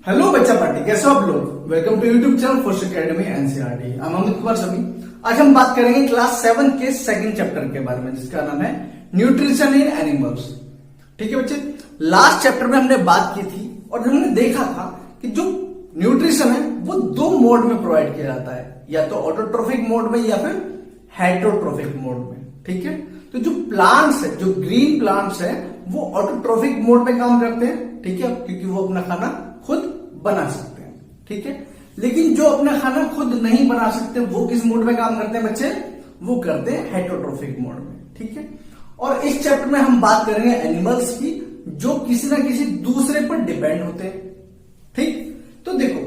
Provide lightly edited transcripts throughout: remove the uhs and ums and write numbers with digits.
Hello बच्चा party, कैसे हो आप लोग। Welcome to YouTube channel force academy NCERT. I'm Amit Kumar सभी। आज हम बात करेंगे क्लास 7 के सेकंड चैप्टर के बारे में, जिसका नाम है न्यूट्रिशन इन एनिमल्स। ठीक है बच्चे, लास्ट चैप्टर में हमने बात की थी और हमने देखा था कि जो न्यूट्रिशन है वो दो मोड में प्रोवाइड किया जाता है, या तो ऑटोट्रोफिक मोड में या फिर हेटरोट्रोफिक मोड में। ठीक है, तो जो प्लांट्स है, जो ग्रीन प्लांट्स है, वो ऑटोट्रोफिक मोड में काम करते हैं। ठीक है, क्योंकि वो अपना खाना खुद बना सकते हैं। ठीक है, लेकिन जो अपना खाना खुद नहीं बना सकते वो किस मोड में काम करते हैं बच्चे? वो करते हैं हेटरोट्रोफिक मोड में। ठीक है, और इस चैप्टर में हम बात करेंगे एनिमल्स की, जो किसी ना किसी दूसरे पर डिपेंड होते हैं। ठीक, तो देखो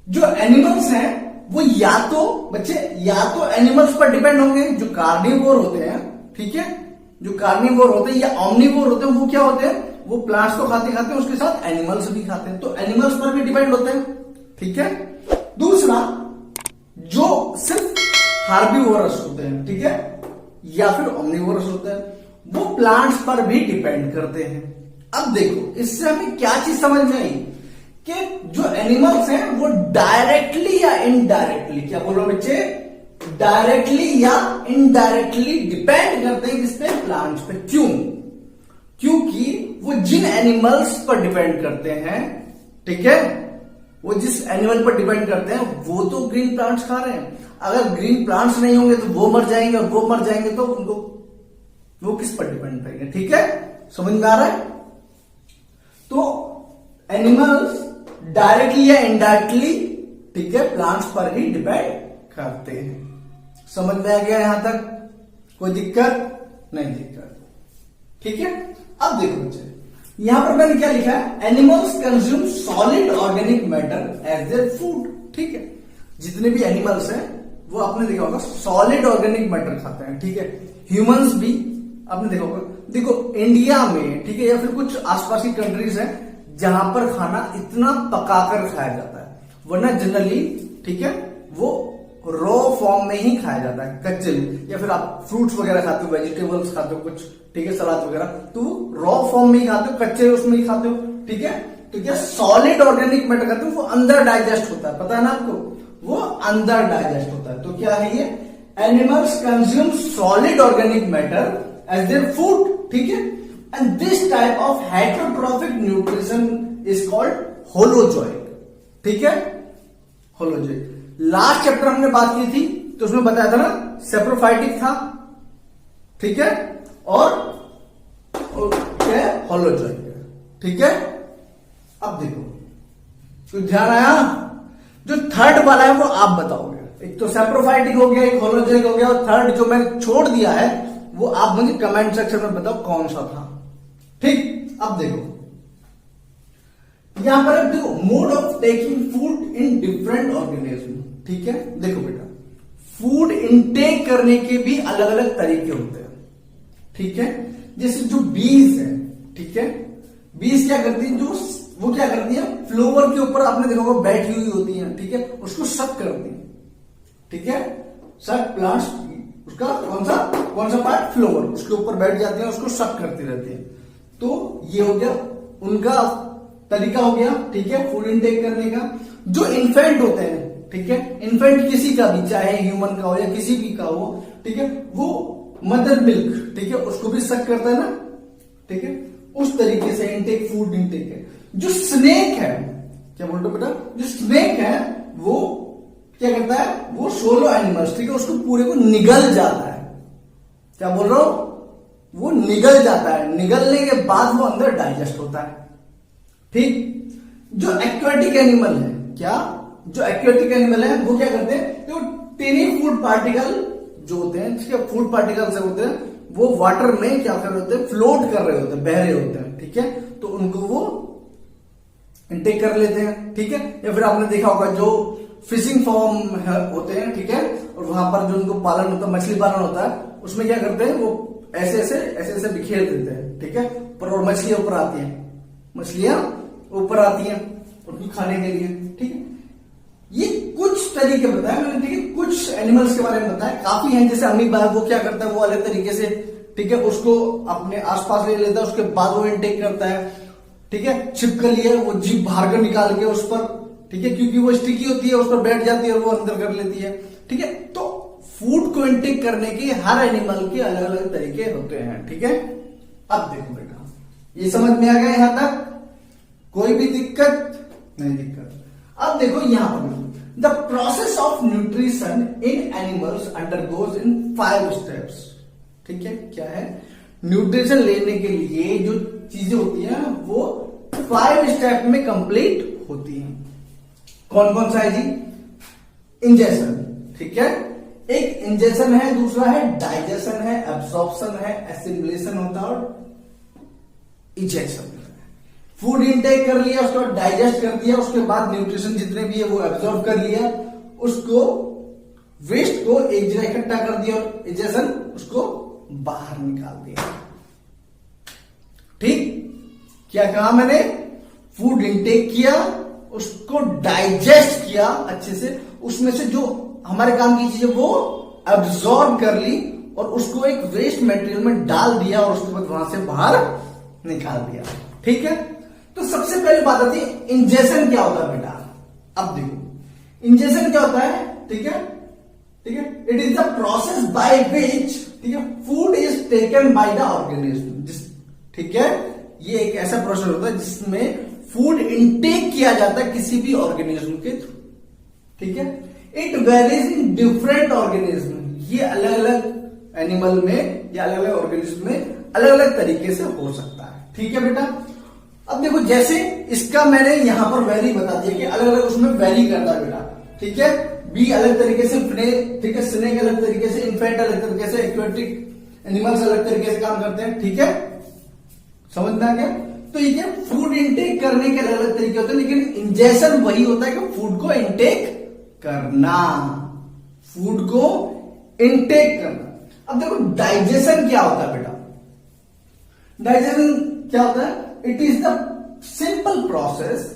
जो एनिमल्स हैं वो या तो बच्चे एनिमल्स पर डिपेंड होंगे, जो कार्निवोर होते हैं। ठीक है, जो कार्निवोर होते हैं या ऑमनिवोर होते हैं, वो क्या होते हैं? वो प्लांट्स तो खाते खाते हैं, उसके साथ एनिमल्स भी खाते हैं, तो एनिमल्स पर भी डिपेंड होते हैं। ठीक है, दूसरा जो सिर्फ हार्बीवोरस होते हैं, ठीक है, या फिर ओमनिवोरस होते हैं, वो प्लांट्स पर भी डिपेंड करते हैं। अब देखो इससे हमें क्या चीज समझ में आई कि जो एनिमल्स हैं वो डायरेक्टली या इनडायरेक्टली, क्या बोल रहे हो बच्चे? डायरेक्टली या इनडायरेक्टली डिपेंड करते हैं किस पे? प्लांट्स पे। क्यों? क्योंकि वो जिन एनिमल्स पर डिपेंड करते हैं, ठीक है, वो जिस एनिमल पर डिपेंड करते हैं वो तो ग्रीन प्लांट्स खा रहे हैं। अगर ग्रीन प्लांट्स नहीं होंगे तो वो मर जाएंगे, और वो मर जाएंगे तो उनको वो किस पर डिपेंड करेंगे? ठीक है, समझ में आ रहा है? तो एनिमल्स डायरेक्टली या इनडायरेक्टली, ठीक है, प्लांट्स पर ही डिपेंड करते हैं। समझ में आ गया यहां तक? कोई दिक्कत नहीं? दिक्कत? ठीक है, अब देखो बच्चे, यहां पर मैंने क्या लिखा है? Animals consume solid organic matter as their food. ठीक है, जितने भी एनिमल्स हैं वो आपने देखा होगा सॉलिड ऑर्गेनिक मैटर खाते हैं। ठीक है, ह्यूमंस भी आपने देखा होगा। देखो इंडिया में, ठीक है, या फिर कुछ आसपास की कंट्रीज हैं जहां पर खाना इतना पकाकर खाया जाता है, वरना जनरली, ठीक है, वो रॉ फॉर्म में ही खाया जाता है, कच्चे में। या फिर आप फ्रूट्स वगैरह खाते हो, वेजिटेबल्स खाते हो कुछ, ठीक है, सलाद वगैरह, तो रॉ फॉर्म में ही खाते हो, कच्चे उसमें ही खाते हो। ठीक है, तो क्या सॉलिड ऑर्गेनिक मैटर खाते हो, वो अंदर डाइजेस्ट होता है, पता है ना आपको? वो अंदर डाइजेस्ट होता है। तो क्या है ये? Animals consume solid organic matter as their food. ठीक है, and this type of heterotrophic nutrition is called holozoic. ठीक है, होलोजोइक। लास्ट चैप्टर हमने बात की थी तो उसमें बताया था ना, सेप्रोफाइटिक था, ठीक है, और क्या है? होलोजोइक। ठीक है, अब देखो तो ध्यान आया? जो थर्ड वाला है वो आप बताओगे। एक तो सेप्रोफाइटिक हो गया, एक होलोजोइक हो गया, और थर्ड जो मैंने छोड़ दिया है वो आप मुझे कमेंट सेक्शन में बताओ कौन सा था। ठीक, अब देखो यहां पर देखो, mode of taking food in different organism. ठीक है, देखो बेटा, फूड इनटेक करने के भी अलग अलग तरीके होते हैं। ठीक है, जैसे जो बीज है, ठीक है, बीज क्या करती है? जो वो क्या करती है, फ्लोवर के ऊपर आपने देखा होगा बैठी हुई होती है, ठीक है, उसको सक करती है। ठीक है, सक प्लांट्स, उसका कौन सा पार्ट? फ्लोवर, उसके ऊपर बैठ जाती है, उसको सक करती रहती है। तो ये हो गया उनका तरीका हो गया, ठीक है, फूड इनटेक करने का। जो इन्फेंट होते हैं, ठीक है, इन्फेंट किसी का भी, चाहे ह्यूमन का हो या किसी भी का हो, ठीक है, वो मदर मिल्क, ठीक है, उसको भी सक करता है ना। ठीक है, उस तरीके से इनटेक, फूड इनटेक है। जो स्नेक है, क्या बोल रहे हो बेटा? जो स्नेक है वो क्या करता है? वो सोलो एनिमल्स, ठीक है, उसको पूरे को निगल जाता है। क्या बोल रहा हूं? वो निगल जाता है, निगलने के बाद वो अंदर डाइजेस्ट होता है। ठीक, जो एक्वेटिक एनिमल है, क्या? जो एक्वेटिक एनिमल है वो क्या करते हैं? जो टेनी फूड पार्टिकल जो होते हैं, ठीक है, फूड पार्टिकल से होते हैं, वो वाटर में क्या कर रहे होते हैं? फ्लोट कर रहे होते हैं, बह रहे होते हैं। ठीक है, तो उनको वो इनटेक कर लेते हैं। ठीक है, या फिर आपने देखा होगा जो फिशिंग फार्म होते हैं, ठीक है, और वहां पर जो उनको पालन होता है, मछली पालन होता है, उसमें क्या करते हैं? वो ऐसे ऐसे बिखेर देते हैं। ठीक है, पर मछलियां ऊपर आती हैं, मछलियां ऊपर आती हैं उनकी खाने के लिए। ठीक है, ये कुछ तरीके बताए मैंने, ठीक है, कुछ एनिमल्स के बारे में बताया, काफी हैं। जैसे अमीबा है, वो क्या करता है? वो अलग तरीके से, ठीक है, उसको अपने आसपास ले लेता है, उसके बाद वो इनटेक करता है। ठीक है, छिपकली है वो जीभ बाहर कर निकाल के उस पर, ठीक है, क्योंकि वो स्टिकी होती है उस पर बैठ जाती है और वो अंदर कर लेती है, ठीक है। तो फूड को इनटेक करने के हर एनिमल के अलग अलग तरीके होते हैं, ठीक है। अब देखो बेटा, ये समझ में आ गया यहां तक, कोई भी दिक्कत नहीं? दिक्कत। अब देखो यहां पर, the process of nutrition in animals undergoes in 5 steps, ठीक है। क्या है? न्यूट्रिशन लेने के लिए जो चीजें होती हैं वो 5 स्टेप में कंप्लीट होती हैं। कौन कौन सा है जी? इंजेशन, ठीक है, एक इंजेशन है, दूसरा है डाइजेशन है, एब्जॉर्प्शन है, एसिमिलेशन होता है और इजेक्शन। फूड इनटेक कर लिया, उसको डाइजेस्ट कर दिया, उसके बाद न्यूट्रिशन जितने भी है वो एब्जॉर्ब कर लिया, उसको वेस्ट को एक जगह इकट्ठा कर दिया और इजेक्शन उसको बाहर निकाल दिया, ठीक। क्या कहा मैंने? फूड इनटेक किया, उसको डाइजेस्ट किया अच्छे से, उसमें से जो हमारे काम की चीजें वो एब्जॉर्ब कर ली और उसको एक वेस्ट मटेरियल में डाल दिया और उसके बाद वहां से बाहर निकाल दिया, ठीक है। तो सबसे पहले बात आती है इंजेशन क्या होता है बेटा। अब देखो इंजेशन क्या होता है, ठीक है, ठीक है, it is the process by which, ठीक है, food is taken by the organism, ठीक है। ये एक ऐसा प्रोसेस होता है जिसमें फूड इनटेक किया जाता है किसी भी ऑर्गेनिज्म के थ्रू, ठीक है। It varies in different organism, ये अलग अलग एनिमल में या अलग अलग ऑर्गेनिज्म में अलग अलग तरीके से हो सकता है, ठीक है बेटा। अब देखो जैसे इसका मैंने यहां पर वैरी बता दिया कि अलग अलग उसमें वैरी करता है बेटा, ठीक है। बी अलग तरीके से, ठीक है, स्नेक अलग तरीके से, इन्फेंट अलग तरीके से, एक्वेटिक एनिमल्स अलग तरीके से काम करते हैं, ठीक है, समझ में आ गया। तो ये फूड इनटेक करने के अलग अलग तरीके होते हैं, लेकिन इंजेशन वही होता है कि फूड को इनटेक करना, फूड को इनटेक करना। अब देखो डाइजेशन क्या होता है बेटा। डाइजेशन क्या होता है? It is the simple process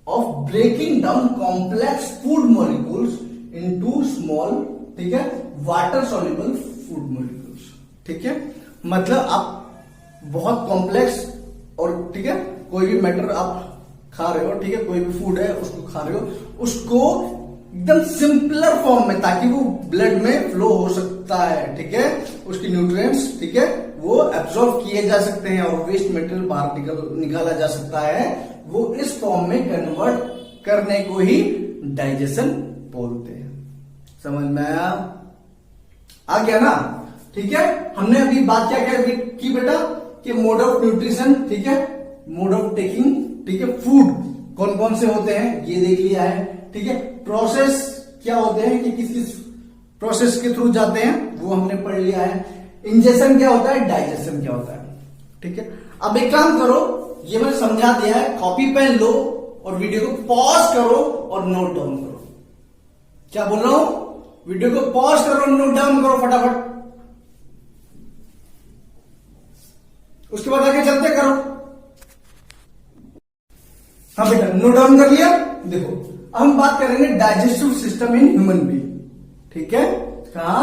of breaking down complex food molecules into small, ठीक है, वाटर सॉल्युबल फूड मॉलिक्यूल्स, ठीक है। मतलब आप बहुत कॉम्प्लेक्स और, ठीक है, कोई भी मैटर आप खा रहे हो, ठीक है, कोई भी फूड है उसको खा रहे हो, उसको एकदम सिंपलर फॉर्म में, ताकि वो ब्लड में फ्लो हो सकता है, ठीक है, उसकी न्यूट्रिएंट्स, ठीक है, वो एब्जॉर्ब किए जा सकते हैं और वेस्ट मटेरियल बाहर निकाला जा सकता है, वो इस फॉर्म में कन्वर्ट करने को ही डाइजेशन बोलते हैं। समझ में आया? आ गया ना, ठीक है। हमने अभी बात क्या की बेटा कि मोड ऑफ न्यूट्रिशन, ठीक है, मोड ऑफ टेकिंग, ठीक है, फूड कौन कौन से होते हैं ये देख लिया है, ठीक है। प्रोसेस क्या होते हैं कि किस किस प्रोसेस के थ्रू जाते हैं वो हमने पढ़ लिया है। इंजेशन क्या होता है, डाइजेशन क्या होता है, ठीक है। अब एक काम करो, ये मैंने समझा दिया है, कॉपी पेन लो और वीडियो को पॉज करो और नोट डाउन करो। क्या बोल रहा हूं? वीडियो को पॉज करो, नोट डाउन करो फटाफट, उसके बाद आगे चलते करो। हाँ बेटा, नोट डाउन कर लिया। देखो अब हम बात करेंगे digestive system in human being, ठीक है। कहा?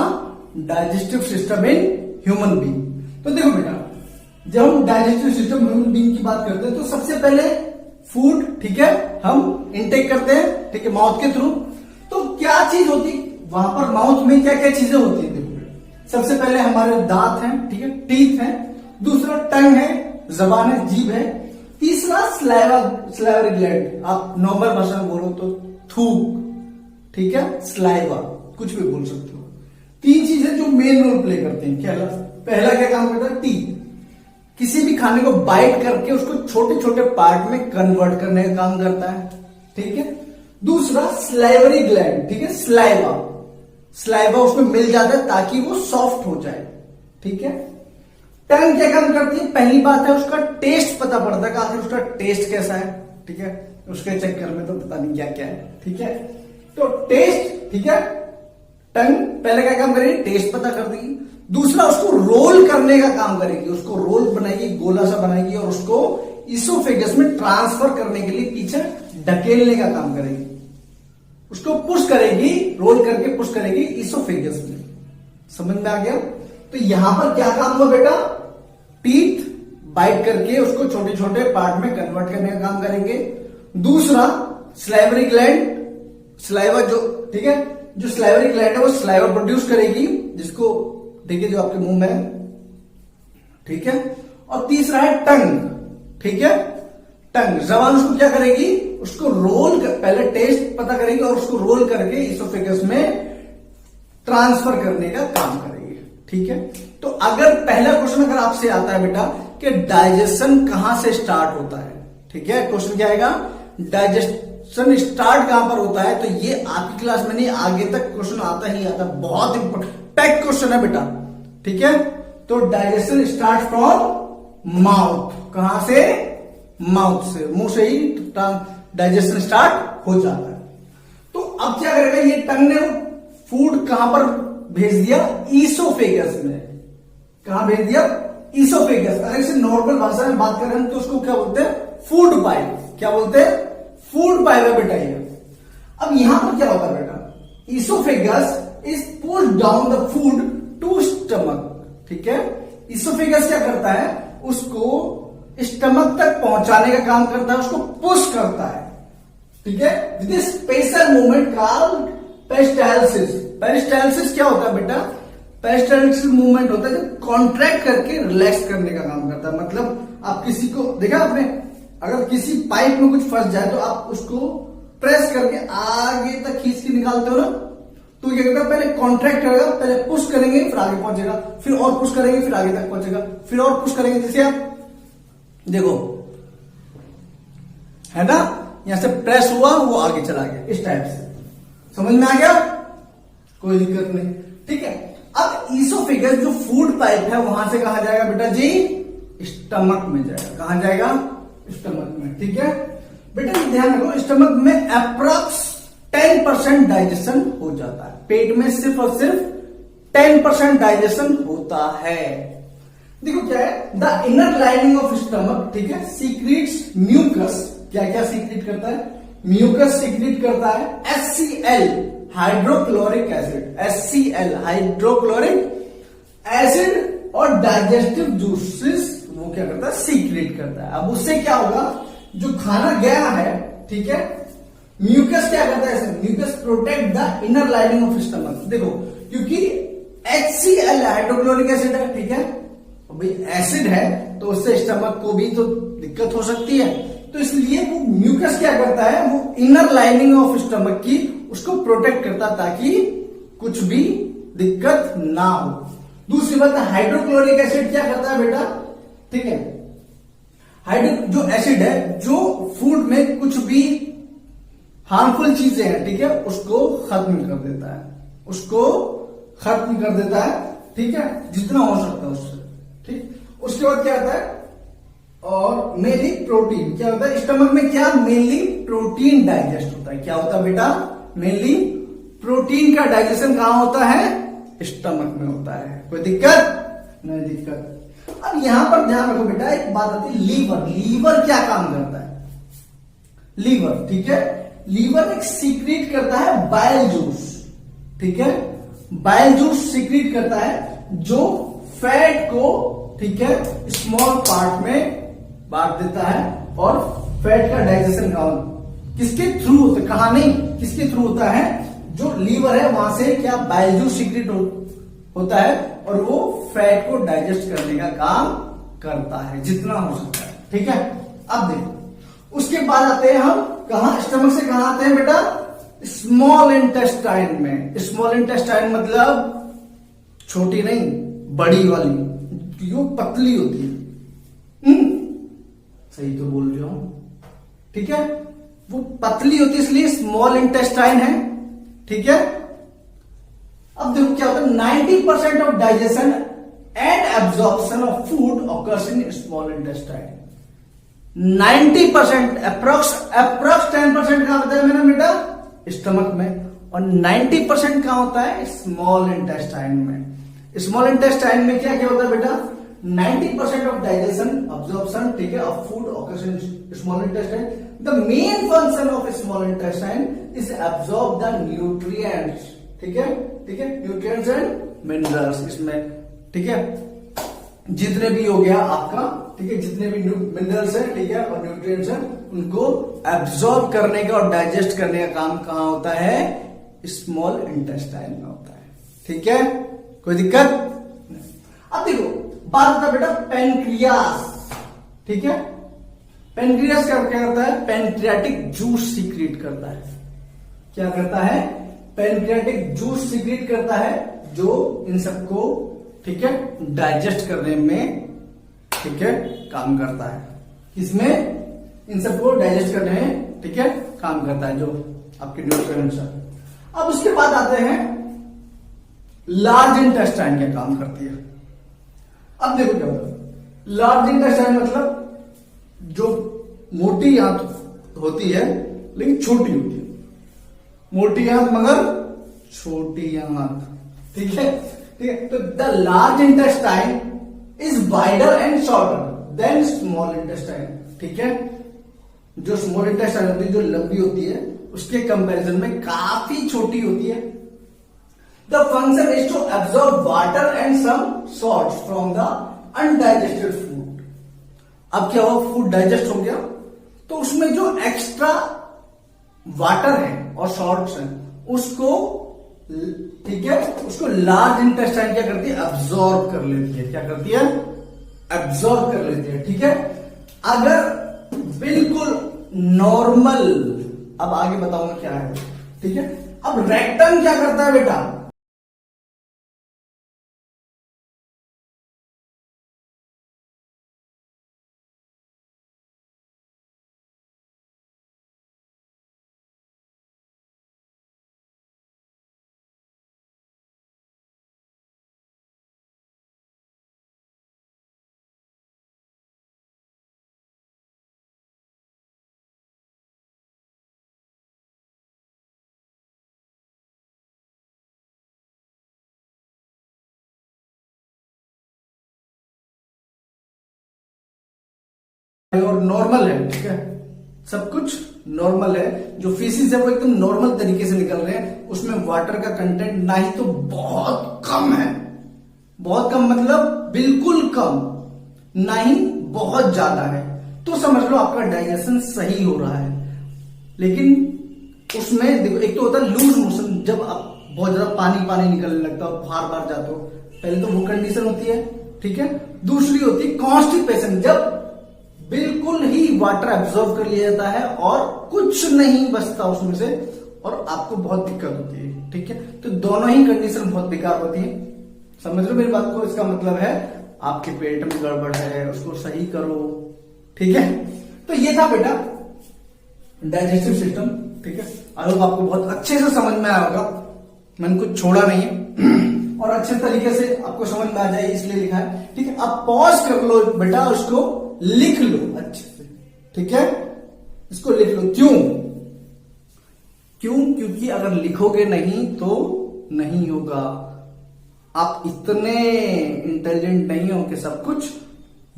Digestive system in human being. तो देखो बेटा, जब हम डाइजेस्टिव सिस्टम ह्यूमन बीइंग की बात करते हैं तो सबसे पहले फूड, ठीक है, हम इनटेक करते हैं, ठीक है, माउथ के थ्रू। तो क्या चीज होती वहां पर, माउथ में क्या क्या चीजें होती है? देखो सबसे पहले हमारे दांत हैं, ठीक है, टीथ है, दूसरा टंग है, जबान है, जीभ है, तीसरा स्लाइवरी ग्लैंड, आप नॉर्मल भाषा में बोलो तो थूक, ठीक है, स्लाइवा, कुछ भी बोल सकते हो। 3 चीजें जो मेन रोल प्ले करते हैं। क्या? पहला क्या काम करता है? टीथ, किसी भी खाने को बाइट करके उसको छोटे छोटे पार्ट में कन्वर्ट करने का काम करता है, ठीक है। दूसरा स्लाइवरी ग्लैंड, ठीक है, स्लाइवा उसमें मिल जाता है ताकि वो सॉफ्ट हो जाए, ठीक है। टंग क्या काम करती है? पहली बात है उसका टेस्ट पता पड़ता है कि आखिर उसका टेस्ट कैसा है, ठीक है, उसके चक्कर में तो पता नहीं क्या क्या है, ठीक है। तो टेस्ट, ठीक है, टंग पहले क्या काम करेगी? टेस्ट पता कर देगी। दूसरा उसको रोल करने का काम करेगी, उसको रोल बनाएगी, गोला सा बनाएगी और उसको इसोफेगस में ट्रांसफर करने के लिए पीछे ढकेलने का काम करेगी, उसको पुश करेगी, रोल करके पुश करेगी इसोफेगस में। समझ में आ गया? तो यहां पर क्या काम हुआ बेटा? टीथ बाइट करके उसको छोटे छोटे पार्ट में कन्वर्ट करने का काम करेंगे। दूसरा स्लाइवरी ग्लैंड, स्लाइवा जो ठीक है, जो स्लाइवरी ग्लैंड है वो स्लाइवा प्रोड्यूस करेगी, जिसको ठीक है जो आपके मुंह में है, ठीक है। और तीसरा है टंग, ठीक है, टंग जबान उसको क्या करेगी, उसको रोल पहले टेस्ट पता करेगी और उसको रोल करके इसोफेगस में ट्रांसफर करने का काम करेगी, ठीक है। तो अगर पहला क्वेश्चन अगर आपसे आता है बेटा कि डाइजेशन कहां से स्टार्ट होता है, ठीक है, क्वेश्चन क्या आएगा, डाइजेशन स्टार्ट कहां पर होता है, तो ये आपकी क्लास में नहीं आगे तक क्वेश्चन आता ही आता, बहुत इंपॉर्टेंट पैक क्वेश्चन है बेटा, ठीक है। तो डाइजेशन स्टार्ट फ्रॉम माउथ, कहां से, माउथ से, मुंह से ही डाइजेशन स्टार्ट हो जाता है। तो अब क्या करेगा, ये टंग ने फूड कहां पर भेज दिया, ईसोफेगस में, कहां भेज दिया, ईसोफेगस। अगर इसे नॉर्मल भाषा में बात करें तो उसको क्या बोलते हैं, फूड पाइप, क्या बोलते हैं, फूड पाइप है बेटा ये। अब यहां पर क्या होता है बेटा, oesophagus is push down the food to stomach, ठीक है। ईसोफेगस क्या करता है, उसको स्टमक तक पहुंचाने का काम करता है, उसको पुश करता है, ठीक है, with special movement called peristalsis. Peristalsis क्या होता है बेटा, पेरिस्टालसिस मूवमेंट होता है जब कॉन्ट्रैक्ट करके रिलैक्स करने का काम करता है। मतलब आप किसी को देखा आपने, अगर किसी पाइप में कुछ फंस जाए तो आप उसको प्रेस करके आगे तक खींच के निकालते हो ना, तो क्या करता है, पहले कॉन्ट्रैक्ट करेगा, पहले पुश करेंगे फिर आगे पहुंचेगा, फिर और पुश करेंगे फिर आगे तक पहुंचेगा, फिर और पुश करेंगे, जैसे आप देखो है ना, यहां से प्रेस हुआ वो आगे चला गया, इस टाइप से, समझ में आ गया, कोई दिक्कत नहीं, ठीक है। अब ईसोफेगस जो फूड पाइप है वहां से कहा जाएगा बेटा जी, स्टमक में जाएगा, कहां जाएगा, स्टमक में, ठीक है। बेटा ध्यान रखो, स्टमक में अप्रॉक्स 10% डाइजेशन हो जाता है, पेट में सिर्फ और सिर्फ 10% डाइजेशन होता है। देखो क्या है, the inner lining of stomach, ठीक है, सीक्रेट्स म्यूकस, क्या क्या सीक्रेट करता है, म्यूकस सीक्रेट करता है HCl hydrochloric acid, HCl hydrochloric acid और डाइजेस्टिव जूसेस वो क्या करता है, सीक्रेट करता है। अब उससे क्या होगा, जो खाना गया है, ठीक है, म्यूकस क्या करता है, mucus protect the inner lining of stomach. देखो क्योंकि HCl हाइड्रोक्लोरिक एसिड है, ठीक है, भाई एसिड है तो उससे स्टमक को भी तो दिक्कत हो सकती है, तो इसलिए वो म्यूकस क्या करता है, वो इनर लाइनिंग ऑफ स्टमक की उसको प्रोटेक्ट करता ताकि कुछ भी दिक्कत ना हो। दूसरी बात, हाइड्रोक्लोरिक एसिड क्या करता है बेटा, ठीक है, जो एसिड है जो फूड में कुछ भी हार्मफुल चीजें हैं, ठीक है, उसको खत्म कर देता है, उसको खत्म कर देता है, ठीक है, जितना हो सकता है उससे, ठीक। उसके बाद क्या आता है, और मेनली प्रोटीन क्या होता है, स्टमक में क्या मेनली प्रोटीन डाइजेस्ट होता है, क्या होता है बेटा, मेनली प्रोटीन का डाइजेशन कहां होता है, स्टमक में होता है, कोई दिक्कत नहीं, दिक्कत। अब यहां पर ध्यान रखो बेटा, एक बात आती है लीवर, लीवर क्या काम करता है, लीवर, ठीक है, लीवर एक सीक्रेट करता है बाइल जूस, ठीक है, बाइल जूस सीक्रेट करता है जो फैट को, ठीक है, स्मॉल पार्ट में बांट देता है, और फैट का डाइजेशन किसके थ्रू होता है, कहां नहीं, किसके थ्रू होता है, जो लीवर है वहां से क्या बाइल जूस सीक्रेट होता है और वो फैट को डाइजेस्ट करने का काम करता है जितना हो सकता है, ठीक है। अब देखो उसके बाद आते हैं हम कहा, स्टमक से कहां आते हैं बेटा, स्मॉल इंटेस्टाइन में। स्मॉल इंटेस्टाइन मतलब छोटी नहीं, बड़ी वाली, जो पतली होती है, सही तो बोल रहा हूं, ठीक है, वो पतली होती है इसलिए स्मॉल इंटेस्टाइन है, ठीक है। अब देखो क्या होता है, 90% of digestion and absorption of food occurs in small intestine. 90% approx 10% कहां होता है मेरा बेटा, स्टमक में, और 90% कहां होता है, स्मॉल इंटेस्टाइन में। स्मॉल इंटेस्टाइन में क्या क्या होता है बेटा, 90% ऑफ डाइजेशन अब्जॉर्प्शन, ठीक है, of food occurs in small intestine. The main function of small intestine is absorb the nutrients, ठीक है, ठीक है, न्यूट्रिएंट्स एंड मिनरल्स इसमें, ठीक है, जितने भी हो गया आपका, ठीक है, जितने भी मिनरल्स हैं, ठीक है, और न्यूट्रिएंट्स हैं, उनको एब्जॉर्ब करने का और डाइजेस्ट करने का काम कहां होता है? स्मॉल इंटेस्टाइन में होता है। ठीक है, कोई दिक्कत? अब देखो बात होता है बेटा पेनक्रियास। ठीक है, पेनक्रियास क्या करता है? पेनक्रियाटिक जूस सीक्रेट करता है। क्या करता है? पेनक्रियाटिक जूस सीक्रेट करता है, जो इन सबको, ठीक है, डाइजेस्ट करने में, ठीक है, काम करता है। इसमें इन सबको डाइजेस्ट करने में, ठीक है, काम करता है, जो आपके न्यूट्रिएंट्स है। अब उसके बाद आते हैं लार्ज इंटेस्टाइन क्या काम करती है। अब देखो क्या होता है लार्ज इंटेस्टाइन मतलब जो मोटी आंत होती है लेकिन छोटी होती है, मोटी आंत मगर छोटी आंत। ठीक है, ठीक है, तो the large intestine is wider and shorter than small intestine. ठीक है, जो स्मॉल इंटेस्टाइन होती है, जो लंबी होती है, उसके कंपैरिजन में काफी छोटी होती है। The function is to absorb water and some salts from the undigested food. अब क्या हुआ? फूड डाइजेस्ट हो गया, तो उसमें जो एक्स्ट्रा वाटर है और सॉल्ट्स हैं, उसको, ठीक है, उसको लार्ज इंटेस्टाइन क्या करती है? एब्जॉर्ब कर लेती है। क्या करती है? एब्जॉर्ब कर लेती है। ठीक है, अगर बिल्कुल नॉर्मल, अब आगे बताऊंगा क्या है। ठीक है, अब रेक्टम क्या करता है बेटा? और नॉर्मल है। ठीक है, सब कुछ नॉर्मल है, जो फीसिस है वो एकदम नॉर्मल तरीके से निकल रहे हैं, उसमें वाटर का कंटेंट ना ही तो बहुत कम है, बहुत कम मतलब बिल्कुल कम, ना ही बहुत ज्यादा है, तो समझ लो आपका डाइजेशन सही हो रहा है। लेकिन उसमें देखो, एक तो होता है लूज मोशन, जब आप बहुत ज्यादा पानी पानी निकलने लगता हो, बार बार जाते हो, पहले तो वो कंडीशन होती है। ठीक है, दूसरी होती है कॉन्स्टिपेशन, जब बिल्कुल ही वाटर एब्जॉर्ब कर लिया जाता है और कुछ नहीं बचता उसमें से, और आपको बहुत दिक्कत होती है। ठीक है, तो दोनों ही कंडीशन बहुत बेकार होती है। समझ लो मेरी बात को? इसका मतलब है आपके पेट में गड़बड़ है, उसको सही करो। ठीक है, तो ये था बेटा डाइजेस्टिव सिस्टम। ठीक है, आई होप आपको बहुत अच्छे से समझ में आया होगा, मैंने कुछ छोड़ा नहीं है और अच्छे तरीके से आपको समझ में आ जाए इसलिए लिखा है। ठीक है, आप पॉज कर लो बेटा, उसको लिख लो अच्छे से। ठीक है, इसको लिख लो। क्यों? क्योंकि अगर लिखोगे नहीं तो नहीं होगा। आप इतने इंटेलिजेंट नहीं हो कि सब कुछ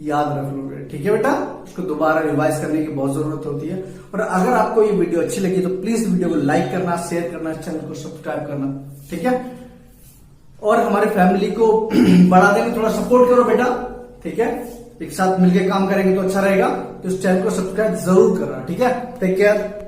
याद रख लोगे। ठीक है बेटा, इसको दोबारा रिवाइज करने की बहुत जरूरत होती है। और अगर आपको ये वीडियो अच्छी लगी तो प्लीज वीडियो को लाइक करना, शेयर करना, चैनल को सब्सक्राइब करना। ठीक है, और हमारे फैमिली को बढ़ाने में थोड़ा सपोर्ट करो बेटा। ठीक है, एक साथ मिलकर काम करेंगे तो अच्छा रहेगा, तो इस चैनल को सब्सक्राइब जरूर करना। ठीक है, टेक केयर।